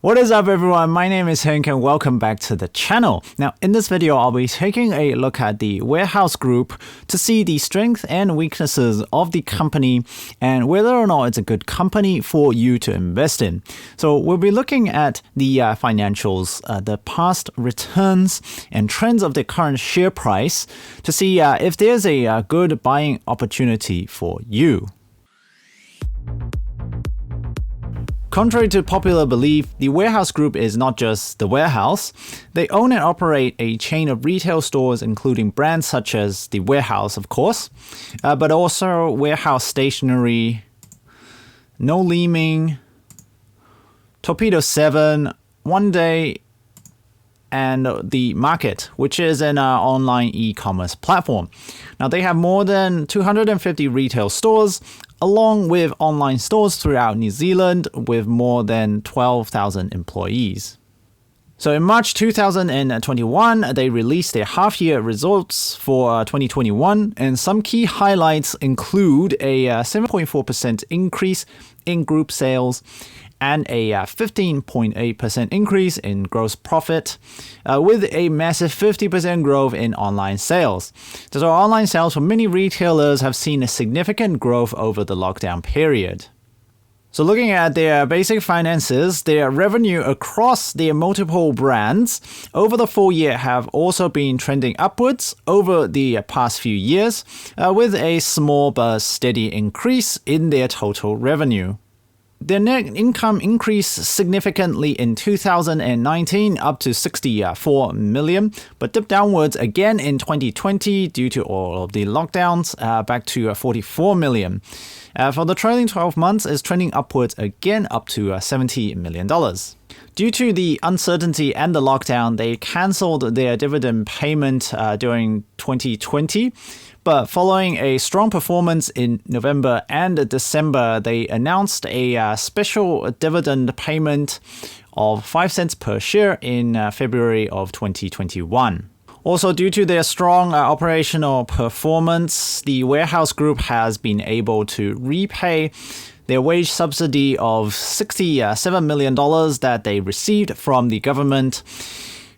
What is up everyone, my name is Henk and welcome back to the channel. Now in this video I'll be taking a look at the warehouse group to see the strengths and weaknesses of the company and whether or not it's a good company for you to invest in. So we'll be looking at the financials, the past returns and trends of the current share price to see if there's a good buying opportunity for you. Contrary to popular belief, the warehouse group is not just the warehouse. They own and operate a chain of retail stores including brands such as the warehouse, of course, but also warehouse stationery, No Leeming, Torpedo 7, One Day, and the Market, which is an online e-commerce platform. Now they have more than 250 retail stores, along with online stores throughout New Zealand with more than 12,000 employees. So in March 2021, they released their half-year results for 2021, and some key highlights include a 7.4% increase in group sales and a 15.8% increase in gross profit, with a massive 50% growth in online sales. So online sales for many retailers have seen a significant growth over the lockdown period. So looking at their basic finances, their revenue across their multiple brands over the full year have also been trending upwards over the past few years, with a small but steady increase in their total revenue. Their net income increased significantly in 2019 up to 64 million, but dipped downwards again in 2020 due to all of the lockdowns, back to 44 million. For the trailing 12 months, is trending upwards again up to $70 million. Due to the uncertainty and the lockdown, they cancelled their dividend payment during 2020. But following a strong performance in November and December, they announced a special dividend payment of 5 cents per share in February of 2021. Also, due to their strong operational performance, the warehouse group has been able to repay their wage subsidy of $67 million that they received from the government,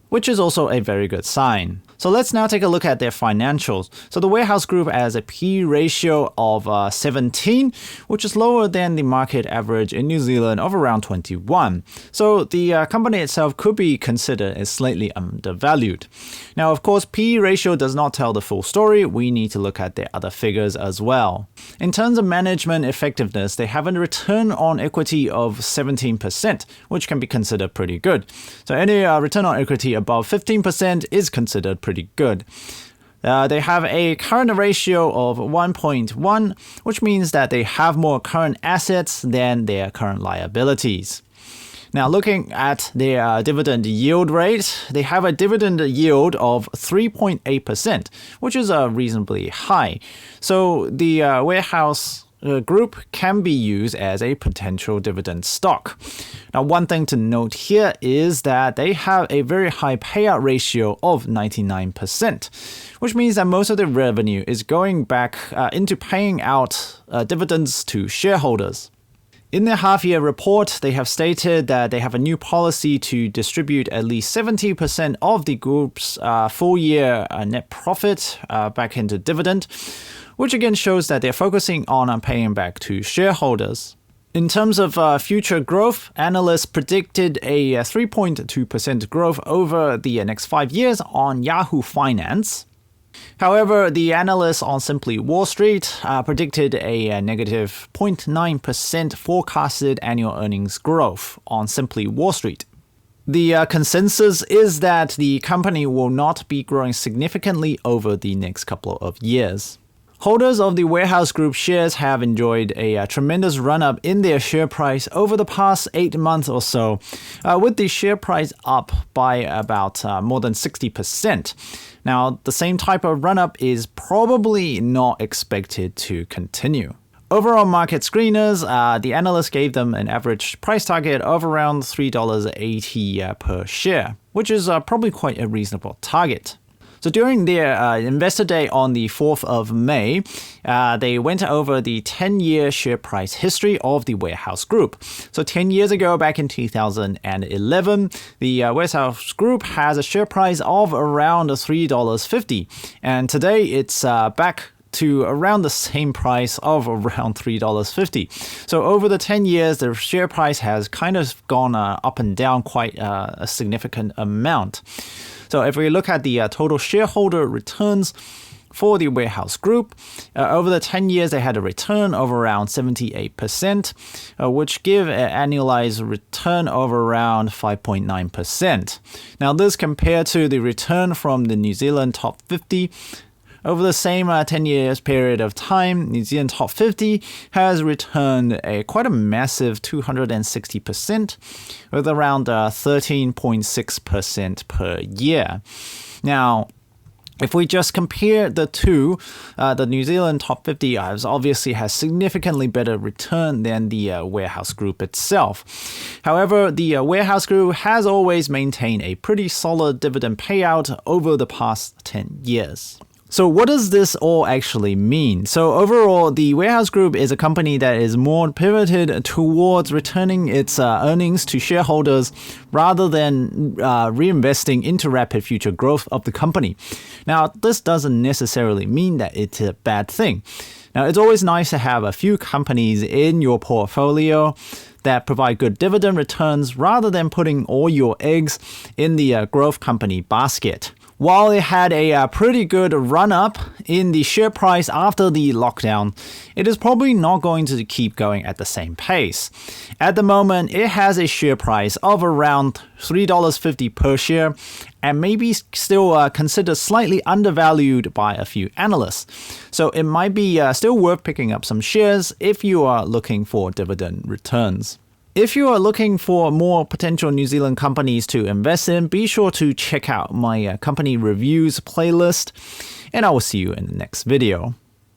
which is also a very good sign. So let's now take a look at their financials. So the warehouse group has a P ratio of 17, which is lower than the market average in New Zealand of around 21. So the company itself could be considered as slightly undervalued. Now, of course, P ratio does not tell the full story. We need to look at their other figures as well. In terms of management effectiveness, they have a return on equity of 17%, which can be considered pretty good. So any return on equity above 15% is considered pretty good. They have a current ratio of 1.1, which means that they have more current assets than their current liabilities. Now, looking at their dividend yield rate, they have a dividend yield of 3.8%, which is reasonably high. So the warehouse group can be used as a potential dividend stock. Now, one thing to note here is that they have a very high payout ratio of 99%, which means that most of the revenue is going back into paying out dividends to shareholders. In their half-year report, they have stated that they have a new policy to distribute at least 70% of the group's full-year net profit back into dividend, which again shows that they're focusing on paying back to shareholders. In terms of future growth, analysts predicted a 3.2% growth over the next 5 years on Yahoo Finance. However, the analysts on Simply Wall Street predicted a negative 0.9% forecasted annual earnings growth on Simply Wall Street. The consensus is that the company will not be growing significantly over the next couple of years. Holders of the warehouse group shares have enjoyed a tremendous run-up in their share price over the past 8 months or so, with the share price up by about more than 60%. Now, the same type of run-up is probably not expected to continue. Overall market screeners, the analysts gave them an average price target of around $3.80 per share, which is probably quite a reasonable target. So during their Investor Day on the 4th of May, they went over the 10-year share price history of the Warehouse Group. So 10 years ago, back in 2011, the Warehouse Group has a share price of around $3.50. And today it's back to around the same price of around $3.50. So over the 10 years, the share price has kind of gone up and down quite a significant amount. So if we look at the total shareholder returns for the Warehouse Group, over the 10 years, they had a return of around 78%, which give an annualized return of around 5.9%. Now, this compared to the return from the New Zealand Top 50. Over the same 10 years period of time, New Zealand Top 50 has returned quite a massive 260%, with around 13.6% per year. Now, if we just compare the two, the New Zealand Top 50 obviously has significantly better return than the Warehouse Group itself. However, the Warehouse Group has always maintained a pretty solid dividend payout over the past 10 years. So what does this all actually mean? So overall, the Warehouse Group is a company that is more pivoted towards returning its earnings to shareholders rather than reinvesting into rapid future growth of the company. Now, this doesn't necessarily mean that it's a bad thing. Now, it's always nice to have a few companies in your portfolio that provide good dividend returns rather than putting all your eggs in the growth company basket. While it had a pretty good run-up in the share price after the lockdown, it is probably not going to keep going at the same pace. At the moment, it has a share price of around $3.50 per share and maybe still considered slightly undervalued by a few analysts. So it might be still worth picking up some shares if you are looking for dividend returns. If you are looking for more potential New Zealand companies to invest in, be sure to check out my company reviews playlist, and I will see you in the next video.